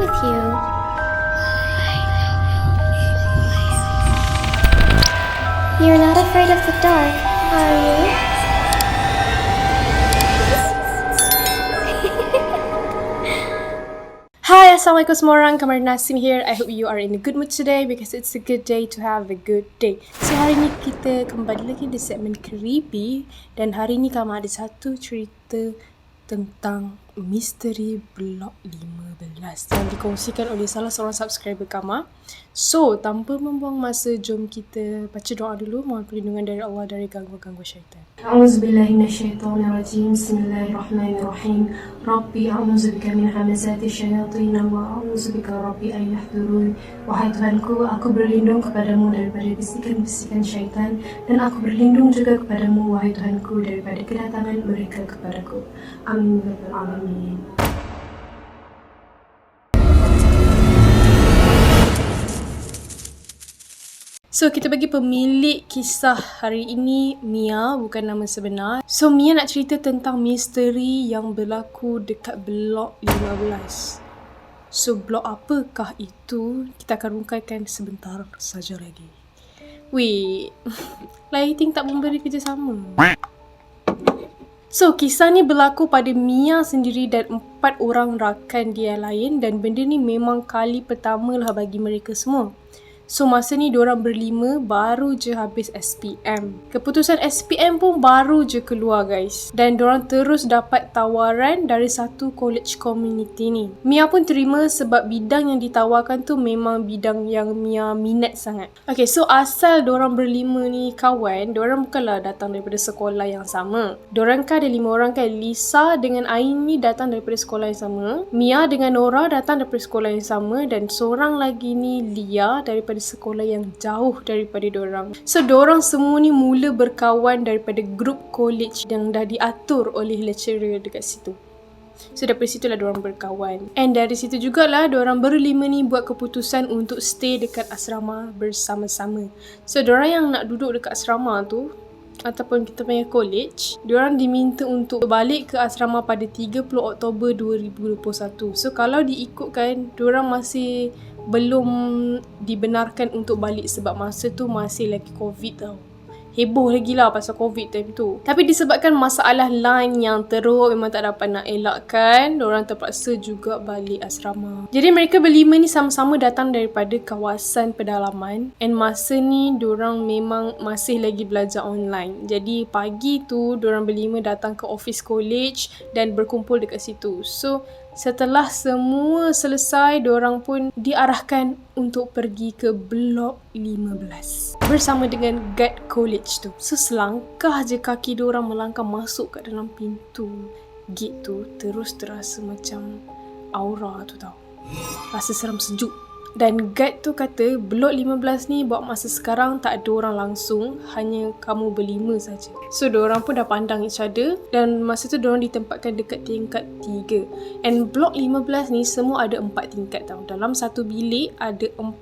with you. You're not afraid of the dark, are you? Hi, Assalamualaikum semua orang. Kamar Nasim here. I hope you are in a good mood today because it's a good day to have a good day. So, hari ni kita kembali lagi di segmen Creepy dan hari ni Kama ada satu cerita tentang misteri Blok 15 yang dikongsikan oleh salah seorang subscriber Kama. So, tanpa membuang masa, jom kita baca doa dulu. Mohon perlindungan dari Allah dari gangguan-gangguan syaitan. A'udzubillahi minasyaitonirrajim. Bismillahirrahmanirrahim. Rabbi a'udzubika min hamazati syayatin wa a'udzubika Rabbi an yahdurun. Wahai Tuhanku, aku berlindung kepadamu daripada bisikan-bisikan syaitan dan aku berlindung juga kepadamu, wahai Tuhanku, daripada kedatangan mereka kepadaku. Amin ya rabbal alamin. So, kita bagi pemilik kisah hari ini Mia, bukan nama sebenar. So, Mia nak cerita tentang misteri yang berlaku dekat Blok 15. So, blok apakah itu? Kita akan rungkaikan sebentar saja lagi. Wait, lighting tak memberi kerjasama. So, kisah ni berlaku pada Mia sendiri dan 4 orang rakan dia lain dan benda ni memang kali pertama lah bagi mereka semua. So, masa ni diorang berlima baru je habis SPM. Keputusan SPM pun baru je keluar, guys. Dan diorang terus dapat tawaran dari satu college community ni. Mia pun terima sebab bidang yang ditawarkan tu memang bidang yang Mia minat sangat. Okay, so asal diorang berlima ni kawan, diorang bukanlah datang daripada sekolah yang sama. Diorang kan ada 5 orang kan. Lisa dengan Ain ni datang daripada sekolah yang sama. Mia dengan Nora datang daripada sekolah yang sama. Dan seorang lagi ni Lia daripada sekolah yang jauh daripada diorang. So, diorang semua ni mula berkawan daripada grup college yang dah diatur oleh lecturer dekat situ. So, daripada situlah diorang berkawan. And dari situ jugalah diorang berlima ni buat keputusan untuk stay dekat asrama bersama-sama. So, diorang yang nak duduk dekat asrama tu, ataupun kita panggil college, diorang diminta untuk balik ke asrama pada 30 Oktober 2021. So, kalau diikutkan, diorang masih belum dibenarkan untuk balik sebab masa tu masih lagi COVID tau. Heboh lagi lah pasal COVID time tu. Tapi disebabkan masalah line yang teruk, memang tak dapat nak elakkan, diorang terpaksa juga balik asrama. Jadi mereka berlima ni sama-sama datang daripada kawasan pedalaman. And masa ni diorang memang masih lagi belajar online. Jadi pagi tu diorang berlima datang ke office college dan berkumpul dekat situ. So, setelah semua selesai, diorang pun diarahkan untuk pergi ke Blok 15 bersama dengan guard college tu. So, selangkah je kaki diorang melangkah masuk kat dalam pintu gate tu, terus terasa macam aura tu tau. Rasa seram sejuk. Dan guide tu kata Blok 15 ni buat masa sekarang tak ada orang langsung, hanya kamu berlima saja. So, diorang pun dah pandang each other dan masa tu diorang ditempatkan dekat tingkat 3. And Blok 15 ni semua ada 4 tingkat tau. Dalam satu bilik ada 4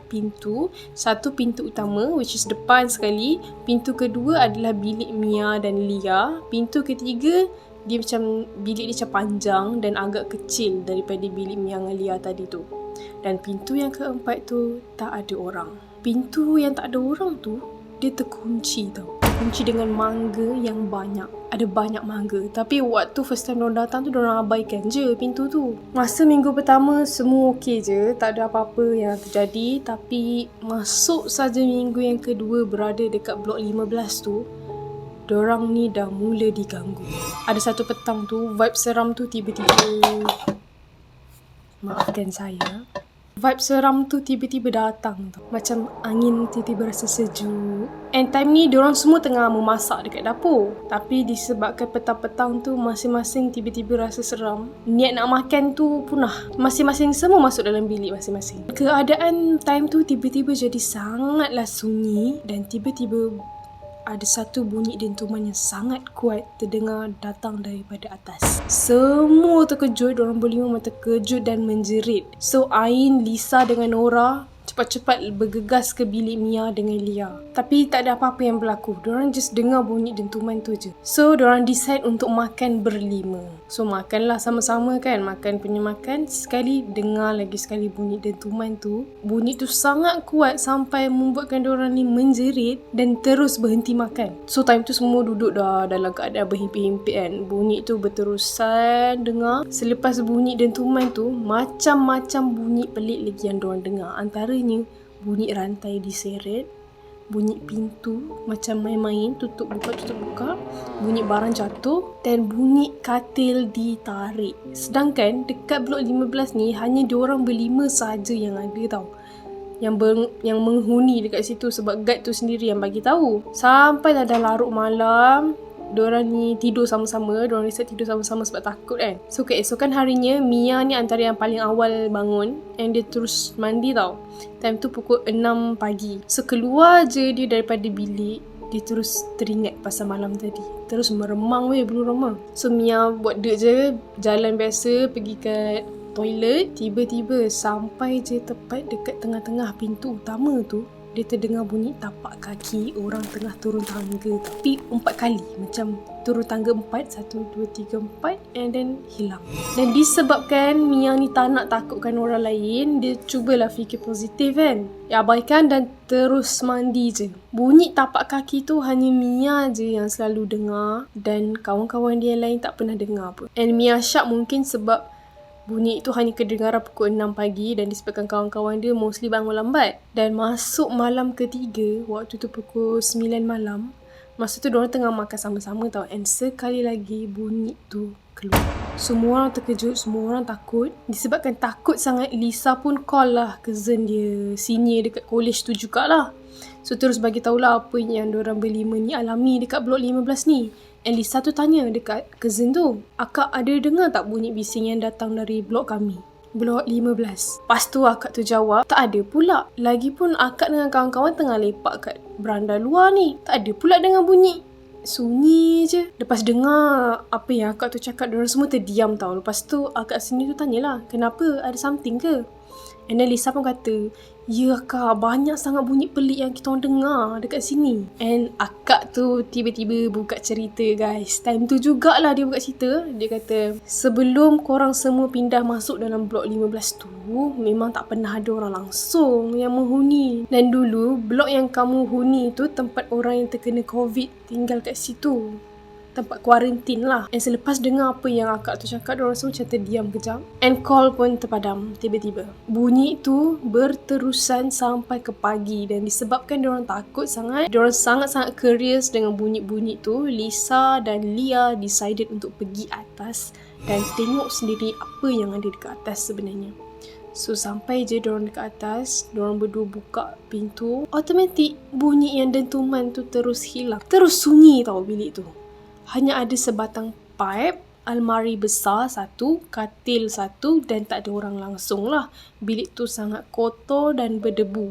pintu. Satu pintu utama which is depan sekali. Pintu kedua adalah bilik Mia dan Lia. Pintu ketiga dia macam bilik dia macam panjang dan agak kecil daripada bilik Mia dengan Lia tadi tu. Dan pintu yang keempat tu tak ada orang. Pintu yang tak ada orang tu dia terkunci tau. Terkunci dengan mangga yang banyak. Ada banyak mangga. Tapi waktu first time diorang datang tu diorang abaikan je pintu tu. Masa minggu pertama semua okey je, tak ada apa-apa yang terjadi. Tapi masuk saja minggu yang kedua berada dekat Blok 15 tu, diorang ni dah mula diganggu. Ada satu petang tu vibe seram tu tiba-tiba, maafkan saya, vibe seram tu tiba-tiba datang tau. Macam angin tiba-tiba rasa sejuk. And time ni diorang semua tengah memasak dekat dapur. Tapi disebabkan petang-petang tu masing-masing tiba-tiba rasa seram, niat nak makan tu punah. Masing-masing semua masuk dalam bilik masing-masing. Keadaan time tu tiba-tiba jadi sangatlah sunyi dan tiba-tiba ada satu bunyi dentuman yang sangat kuat terdengar datang daripada atas. Semua terkejut, diorang berlima terkejut dan menjerit. So, Ain, Lisa dengan Nora cepat cepat-cepat bergegas ke bilik Mia dengan Lia. Tapi tak ada apa-apa yang berlaku. Diorang just dengar bunyi dentuman tu je. So, diorang decide untuk makan berlima. So, makanlah sama-sama kan. Makan punya makan. Sekali dengar lagi sekali bunyi dentuman tu. Bunyi tu sangat kuat sampai membuatkan diorang ni menjerit dan terus berhenti makan. So, time tu semua duduk dah dalam keadaan berhimpit-himpit kan. Bunyi tu berterusan dengar. Selepas bunyi dentuman tu, macam-macam bunyi pelik lagi yang diorang dengar. Antaranya bunyi rantai diseret, bunyi pintu macam main-main, tutup buka, bunyi barang jatuh dan bunyi katil ditarik. Sedangkan dekat blok 15 ni hanya diorang berlima saja yang ada tau. Yang menghuni dekat situ sebab guide tu sendiri yang bagi tahu. Sampai dah larut malam, diorang ni tidur sama-sama. Diorang decide tidur sama-sama sebab takut kan. So keesokan harinya, Mia ni antara yang paling awal bangun. And dia terus mandi tau. Time tu pukul 6 pagi. So keluar je dia daripada bilik, dia terus teringat pasal malam tadi. Terus meremang belum remang. So Mia buat dek je, jalan biasa pergi kat toilet. Tiba-tiba sampai je tepat dekat tengah-tengah pintu utama tu, dia terdengar bunyi tapak kaki orang tengah turun tangga. Tapi 4 kali. Macam turun tangga 4. 1, 2, 3, 4. And then hilang. Dan disebabkan Mia ni tak nak takutkan orang lain, dia cubalah fikir positif kan. Dia abaikan dan terus mandi je. Bunyi tapak kaki tu hanya Mia je yang selalu dengar. Dan kawan-kawan dia yang lain tak pernah dengar pun. And Mia syak mungkin sebab bunyi itu hanya kedengaran pukul 6 pagi dan disebabkan kawan-kawan dia mostly bangun lambat. Dan masuk malam ketiga, waktu tu pukul 9 malam, masa tu diorang tengah makan sama-sama tau. And sekali lagi bunyi tu keluar. Semua orang terkejut, semua orang takut. Disebabkan takut sangat, Lisa pun call lah cousin dia, senior dekat college tu jugalah. So terus bagi tahulah apa yang diorang berlima ni alami dekat blok 15 ni. And Lisa tu tanya dekat cousin tu, akak ada dengar tak bunyi bising yang datang dari blok kami? Blok 15. Lepas tu akak tu jawab, tak ada pula. Lagipun akak dengan kawan-kawan tengah lepak kat beranda luar ni. Tak ada pula dengar bunyi. Sunyi je. Lepas dengar apa yang akak tu cakap, diorang semua terdiam tau. Lepas tu akak sendiri tu tanyalah, kenapa? Ada something ke? And then Lisa pun kata, ya kak, banyak sangat bunyi pelik yang kita orang dengar dekat sini. And akak tu tiba-tiba buka cerita guys. Time tu jugalah dia buka cerita. Dia kata, sebelum korang semua pindah masuk dalam blok 15 tu, memang tak pernah ada orang langsung yang menghuni. Dan dulu, blok yang kamu huni tu tempat orang yang terkena COVID tinggal kat situ. Tempat kuarantin lah. And selepas dengar apa yang akak tu cakap, diorang semua macam terdiam kejap. And call pun terpadam tiba-tiba. Bunyi tu berterusan sampai ke pagi. Dan disebabkan diorang takut sangat, diorang sangat-sangat curious dengan bunyi-bunyi tu, Lisa dan Lia decided untuk pergi atas dan tengok sendiri apa yang ada dekat atas sebenarnya. So sampai je diorang dekat atas, diorang berdua buka pintu, automatik bunyi yang dentuman tu terus hilang. Terus sunyi tau bilik tu. Hanya ada sebatang pipe, almari besar satu, katil satu dan tak ada orang langsung lah. Bilik tu sangat kotor dan berdebu.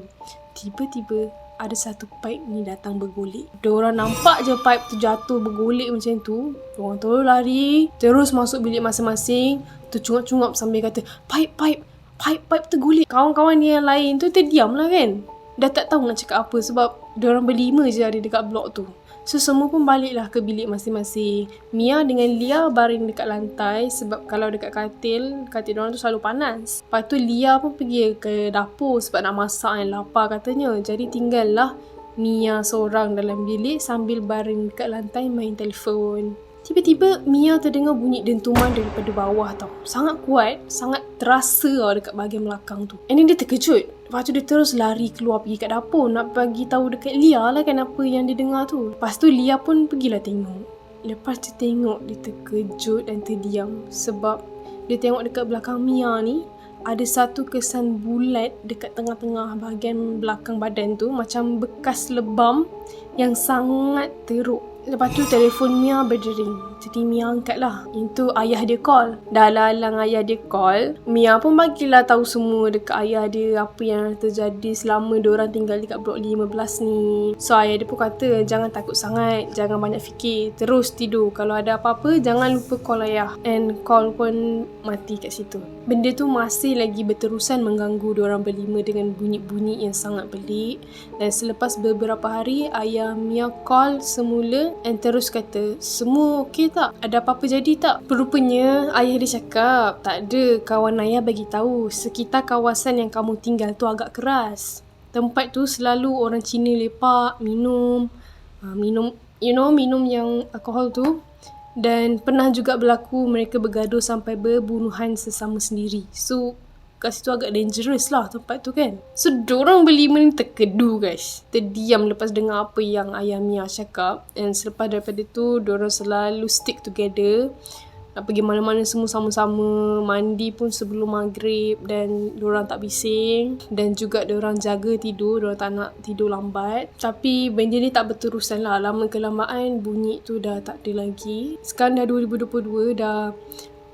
Tiba-tiba ada satu pipe ni datang bergolek. Diorang nampak je pipe tu jatuh bergolek macam tu. Diorang terus lari, terus masuk bilik masing-masing, tercungap-cungap sambil kata, pipe tergolek. Kawan-kawan dia yang lain tu terdiam lah kan. Dah tak tahu nak cakap apa sebab diorang berlima je ada dekat blok tu. So semua pun baliklah ke bilik masing-masing. Mia dengan Lia baring dekat lantai sebab kalau dekat katil diorang tu selalu panas. Lepas tu Lia pun pergi ke dapur sebab nak masak yang lapar katanya. Jadi tinggallah Mia seorang dalam bilik sambil baring dekat lantai main telefon. Tiba-tiba Mia terdengar bunyi dentuman daripada bawah tau. Sangat kuat, sangat terasa dekat bahagian belakang tu. And then dia terkejut. Lepas tu dia terus lari keluar pergi kat dapur nak bagi tahu dekat Lia lah kan apa yang dia dengar tu. Lepas tu Lia pun pergilah tengok. Lepas dia tengok, dia terkejut dan terdiam sebab dia tengok dekat belakang Mia ni ada satu kesan bulat dekat tengah-tengah bahagian belakang badan tu, macam bekas lebam yang sangat teruk. Lepas tu telefon Mia berdering. Jadi Mia angkat lah. Itu ayah dia call. Dah lalang ayah dia call, Mia pun bagilah tahu semua dekat ayah dia apa yang terjadi selama diorang tinggal dekat blok 15 ni. So ayah dia pun kata, jangan takut sangat, jangan banyak fikir, terus tidur. Kalau ada apa-apa jangan lupa call ayah. And call pun mati kat situ. benda tu masih lagi berterusan mengganggu diorang berlima dengan bunyi-bunyi yang sangat pelik. Dan selepas beberapa hari, ayah Mia call semula and terus kata, semua okey tak? Ada apa-apa jadi tak? Rupanya ayah dia cakap, tak ada, kawan ayah bagi tahu sekitar kawasan yang kamu tinggal tu agak keras. Tempat tu selalu orang Cina lepak, minum, minum yang alkohol tu. Dan pernah juga berlaku mereka bergaduh sampai berbunuhan sesama sendiri. So, kat situ agak dangerous lah tempat tu kan. So, dorang berlima ni terkedu guys. Terdiam lepas dengar apa yang ayah Mia cakap. And selepas daripada tu, dorang selalu stick together. Nak pergi mana-mana semua sama-sama, mandi pun sebelum maghrib dan diorang tak bising. Dan juga diorang jaga tidur, diorang tak nak tidur lambat. Tapi benda ni tak berterusan lah, lama kelamaan bunyi tu dah tak ada lagi. Sekarang dah 2022, dah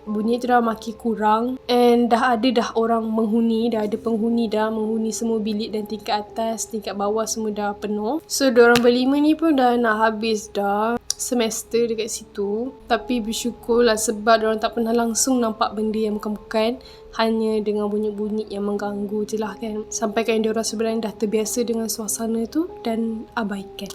bunyi tu dah makin kurang. And dah ada orang menghuni, dah ada penghuni dah menghuni semua bilik dan tingkat atas, tingkat bawah semua dah penuh. So diorang berlima ni pun dah nak habis dah semester dekat situ. Tapi bersyukurlah sebab diorang tak pernah langsung nampak benda yang bukan-bukan, hanya dengan bunyi-bunyi yang mengganggu je lah kan. Sampai kan diorang sebenarnya dah terbiasa dengan suasana tu dan abaikan.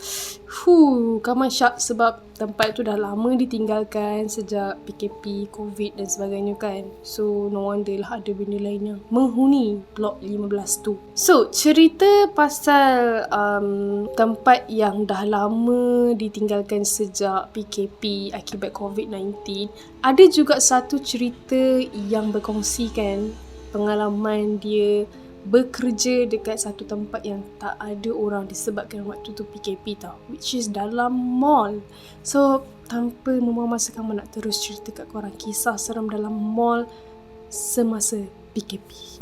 Kaman syak sebab tempat tu dah lama ditinggalkan sejak PKP, COVID dan sebagainya kan. So no wonder lah ada benda lain yang menghuni blok 15 tu. So cerita pasal tempat yang dah lama ditinggalkan sejak PKP akibat COVID-19. Ada juga satu cerita yang berkongsikan pengalaman dia bekerja dekat satu tempat yang tak ada orang disebabkan waktu tu PKP tau, which is dalam mall. So tanpa membuang masa, kamu nak terus cerita kat korang kisah seram dalam mall semasa PKP.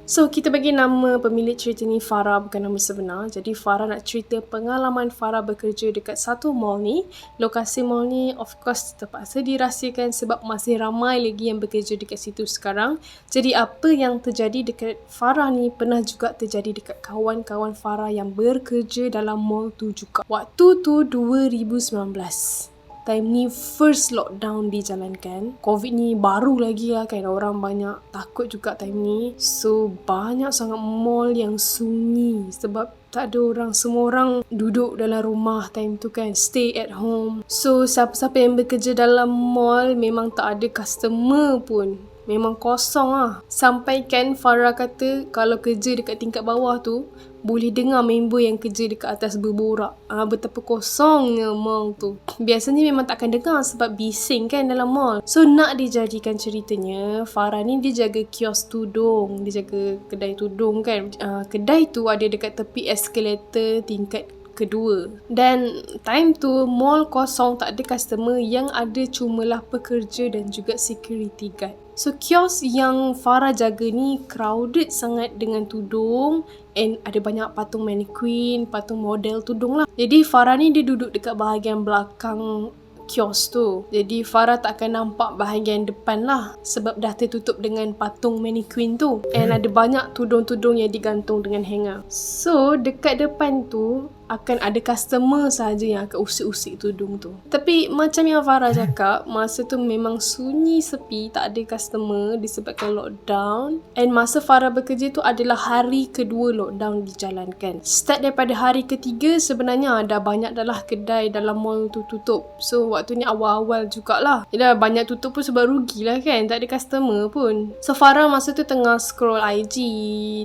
So, kita bagi nama pemilik cerita ni Farah, bukan nama sebenar. Jadi, Farah nak cerita pengalaman Farah bekerja dekat satu mall ni. Lokasi mall ni, of course, terpaksa dirahsiakan sebab masih ramai lagi yang bekerja dekat situ sekarang. Jadi, apa yang terjadi dekat Farah ni pernah juga terjadi dekat kawan-kawan Farah yang bekerja dalam mall tu juga. Waktu tu 2019. Time ni first lockdown dijalankan. COVID ni baru lagi lah kan. Orang banyak takut juga time ni. So banyak sangat mall yang sunyi sebab tak ada orang. Semua orang duduk dalam rumah time tu kan. Stay at home. So siapa-siapa yang bekerja dalam mall memang tak ada customer pun. Memang kosong lah. Sampai kan Farah kata kalau kerja dekat tingkat bawah tu boleh dengar member yang kerja dekat atas berborak. Betapa kosongnya mall tu. Biasanya memang takkan dengar sebab bising kan dalam mall. So nak dijadikan ceritanya, Farah ni dia jaga kios tudung. Dia jaga kedai tudung kan. Kedai tu ada dekat tepi eskalator tingkat kedua. Dan time tu mall kosong, tak ada customer, yang ada cumalah pekerja dan juga security guard. So kios yang Farah jaga ni crowded sangat dengan tudung and ada banyak patung mannequin, patung model tudung lah. Jadi Farah ni dia duduk dekat bahagian belakang kios tu. Jadi Farah tak akan nampak bahagian depan lah sebab dah tertutup dengan patung mannequin tu. And ada banyak tudung-tudung yang digantung dengan hanger. So dekat depan tu akan ada customer sahaja yang akan usik-usik tudung tu. Tapi macam yang Farah cakap, masa tu memang sunyi sepi, tak ada customer disebabkan lockdown. And masa Farah bekerja tu adalah hari kedua lockdown dijalankan. Start daripada hari ketiga sebenarnya dah banyak dah lah kedai dalam mall tu tutup. So waktu ni awal-awal jugalah. Yelah banyak tutup pun sebab rugilah kan, tak ada customer pun. So Farah masa tu tengah scroll IG,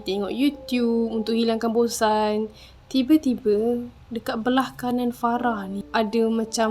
tengok YouTube untuk hilangkan bosan. Tiba-tiba dekat belah kanan Farah ni ada macam,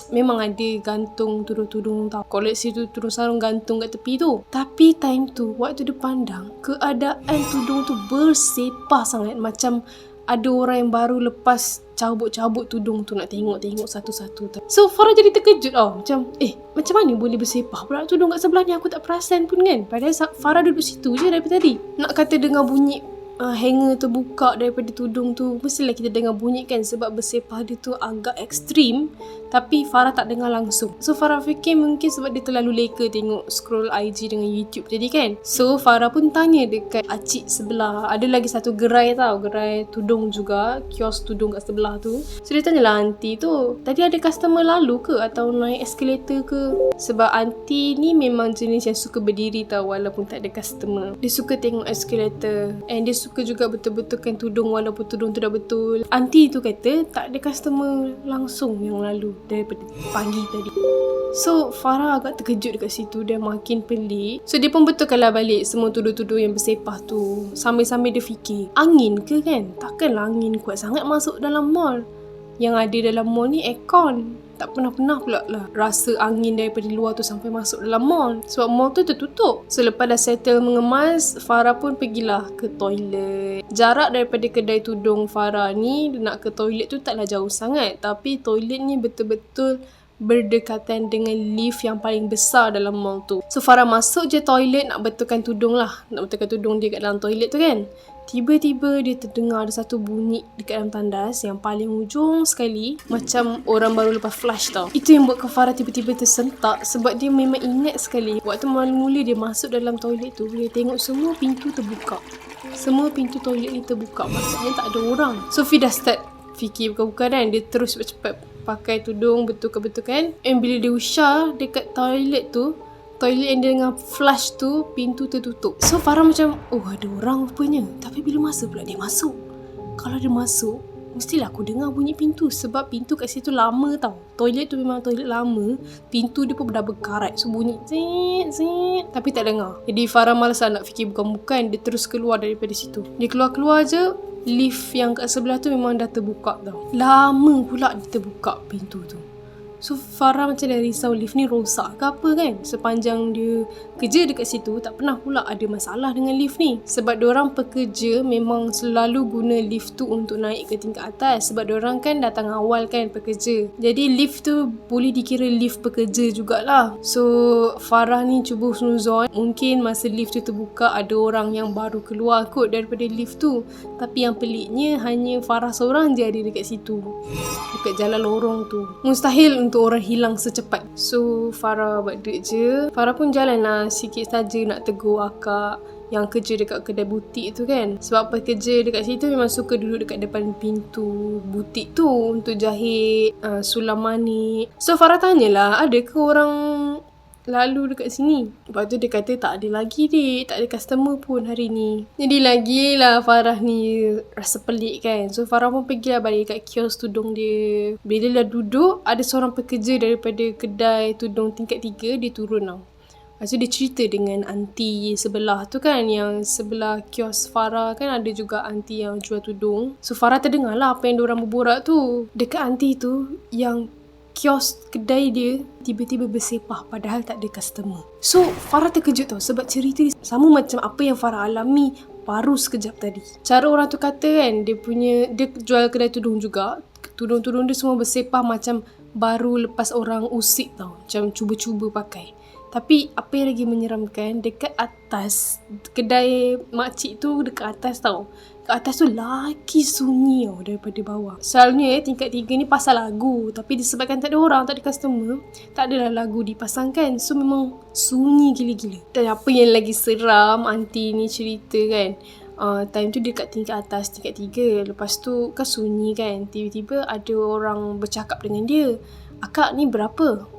memang ada gantung tudung-tudung tau. Koleksi tu tudung sarung gantung kat tepi tu. Tapi time tu waktu dia pandang, keadaan tudung tu bersepah sangat. Macam ada orang yang baru lepas cabut-cabut tudung tu, nak tengok-tengok satu-satu tu. So Farah jadi terkejut tau. Macam macam mana boleh bersepah pula tudung kat sebelah ni, aku tak perasan pun kan. Padahal Farah duduk situ je daripada tadi. Nak kata dengar bunyi hanger terbuka daripada tudung tu, mestilah kita dengar bunyi kan sebab bersepah dia tu agak ekstrim. Tapi Farah tak dengar langsung. So Farah fikir mungkin sebab dia terlalu leka tengok scroll IG dengan YouTube jadi kan. So Farah pun tanya dekat acik sebelah. Ada lagi satu gerai tau, gerai tudung juga, kios tudung kat sebelah tu. So dia tanyalah aunty tu, tadi ada customer lalu ke atau naik escalator ke? Sebab aunty ni memang jenis yang suka berdiri tau walaupun tak ada customer. Dia suka tengok escalator and dia suka juga betul-betulkan tudung walaupun tudung tu dah betul. Aunty tu kata tak ada customer langsung yang lalu daripada pagi tadi. So Farah agak terkejut dekat situ dan makin pelik. So dia pun betulkanlah balik semua tudung-tudung yang bersepah tu. Sambil-sambil dia fikir, angin ke kan? Takkanlah angin kuat sangat masuk dalam mall. Yang ada dalam mall ni aircon. Tak pernah-pernah pula lah rasa angin daripada luar tu sampai masuk dalam mall. Sebab mall tu tertutup. So lepas dah settle mengemas, Farah pun pergilah ke toilet. Jarak daripada kedai tudung Farah ni nak ke toilet tu taklah jauh sangat. Tapi toilet ni betul-betul berdekatan dengan lift yang paling besar dalam mall tu. So Farah masuk je toilet nak betulkan tudung lah. Nak betulkan tudung dia kat dalam toilet tu kan. Tiba-tiba dia terdengar ada satu bunyi dekat dalam tandas yang paling ujung sekali. Macam orang baru lepas flush tau. Itu yang buatkan Farah tiba-tiba tersentak. Sebab dia memang ingat sekali waktu mula-mula dia masuk dalam toilet tu, dia tengok semua pintu terbuka. Semua pintu toilet ni terbuka. Maksudnya tak ada orang. So Fi dah start fikir bukan-bukan kan. Dia terus cepat-cepat pakai tudung betulkan. And bila dia usah dekat toilet tu, toilet yang dia dengan flush tu, pintu tertutup. So Farah macam, oh ada orang rupanya. Tapi bila masa pula dia masuk? Kalau dia masuk, mestilah aku dengar bunyi pintu. Sebab pintu kat situ lama tau. Toilet tu memang toilet lama. Pintu dia pun dah berkarat. So bunyi zit. Tapi tak dengar. Jadi Farah malas nak fikir bukan-bukan. Dia terus keluar daripada situ. Dia keluar-keluar je, lift yang kat sebelah tu memang dah terbuka tau. Lama pula dia terbuka pintu tu. So Farah macam dah risau lift ni rosak ke apa kan. Sepanjang dia kerja dekat situ, tak pernah pula ada masalah dengan lift ni. Sebab diorang pekerja memang selalu guna lift tu untuk naik ke tingkat atas. Sebab diorang kan datang awal kan pekerja. Jadi lift tu boleh dikira lift pekerja jugalah. So Farah ni cuba snuzon, mungkin masa lift tu terbuka ada orang yang baru keluar kot daripada lift tu. Tapi yang peliknya hanya Farah seorang je ada dekat situ, dekat jalan lorong tu. Mustahil untuk orang hilang secepat. So Farah buat duit je. Farah pun jalan lah sikit saja nak tegur akak yang kerja dekat kedai butik tu kan. Sebab pekerja dekat situ memang suka duduk dekat depan pintu butik tu untuk jahit sulam manik. So Farah tanyalah, ada ke orang lalu dekat sini? Lepas tu dia kata tak ada lagi dek, tak ada customer pun hari ni. Jadi lagilah Farah ni rasa pelik kan. So Farah pun pergilah balik kat kios tudung dia. Bila dah duduk, ada seorang pekerja daripada kedai tudung tingkat 3, dia turun tau. Lepas tu dia cerita dengan aunty sebelah tu kan, yang sebelah kios Farah kan ada juga aunty yang jual tudung. So Farah terdengar lah apa yang diorang berborak tu. Dekat aunty tu yang kios kedai dia tiba-tiba bersepah padahal tak ada customer. So Farah terkejut tau sebab cerita ni sama macam apa yang Farah alami baru sekejap tadi. Cara orang tu kata kan, dia jual kedai tudung juga. Tudung-tudung dia semua bersepah macam baru lepas orang usik tau. Macam cuba-cuba pakai. Tapi apa yang lagi menyeramkan, dekat atas kedai makcik tu, dekat atas tau, kat atas tu lagi sunyi tau daripada bawah. Selalunya tingkat 3 ni pasal lagu, tapi disebabkan tak ada orang, tak ada customer, tak adalah lagu dipasangkan. So memang sunyi gila-gila. Dan apa yang lagi seram, aunty ni cerita kan, time tu dia kat tingkat atas, tingkat 3. Lepas tu kan sunyi kan, tiba-tiba ada orang bercakap dengan dia, akak ni berapa?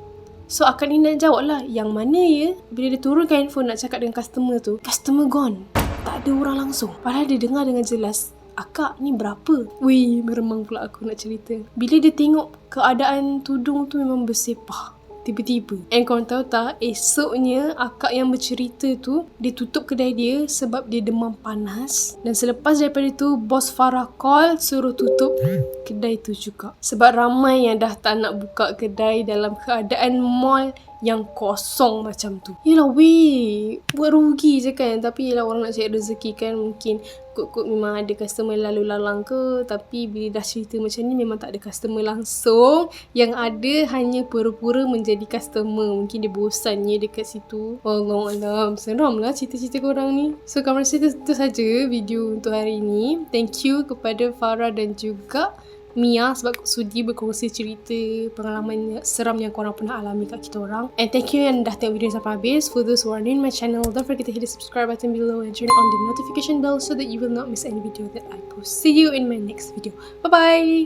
So akak ni nak jawab lah, yang mana ya? Bila dia turunkan handphone nak cakap dengan customer tu, customer gone. Tak ada orang langsung. Padahal dia dengar dengan jelas, akak ni berapa? Wih, meremang pula aku nak cerita. Bila dia tengok keadaan tudung tu memang bersepah tiba-tiba. And korang tahu tak, esoknya akak yang bercerita tu, dia tutup kedai dia sebab dia demam panas. Dan selepas daripada tu, bos Farah call suruh tutup kedai tu juga. Sebab ramai yang dah tak nak buka kedai dalam keadaan mall yang kosong macam tu. Yelah weh, buat rugi je kan. Tapi yelah orang nak cari rezeki kan, mungkin kot-kot memang ada customer lalu lalang ke. Tapi bila dah cerita macam ni memang tak ada customer langsung. Yang ada hanya pura-pura menjadi customer. Mungkin dia bosannya dekat situ. Wallahualam, seram lah cerita-cerita korang ni. So kamu rasa itu saja video untuk hari ini. Thank you kepada Farah dan juga Mia sebab sudi berkongsi cerita pengalaman seram yang korang pernah alami kat kita orang. And thank you yang dah tengok video sampai habis. For those who are new in my channel, don't forget to hit the subscribe button below and turn on the notification bell so that you will not miss any video that I post. See you in my next video. Bye bye.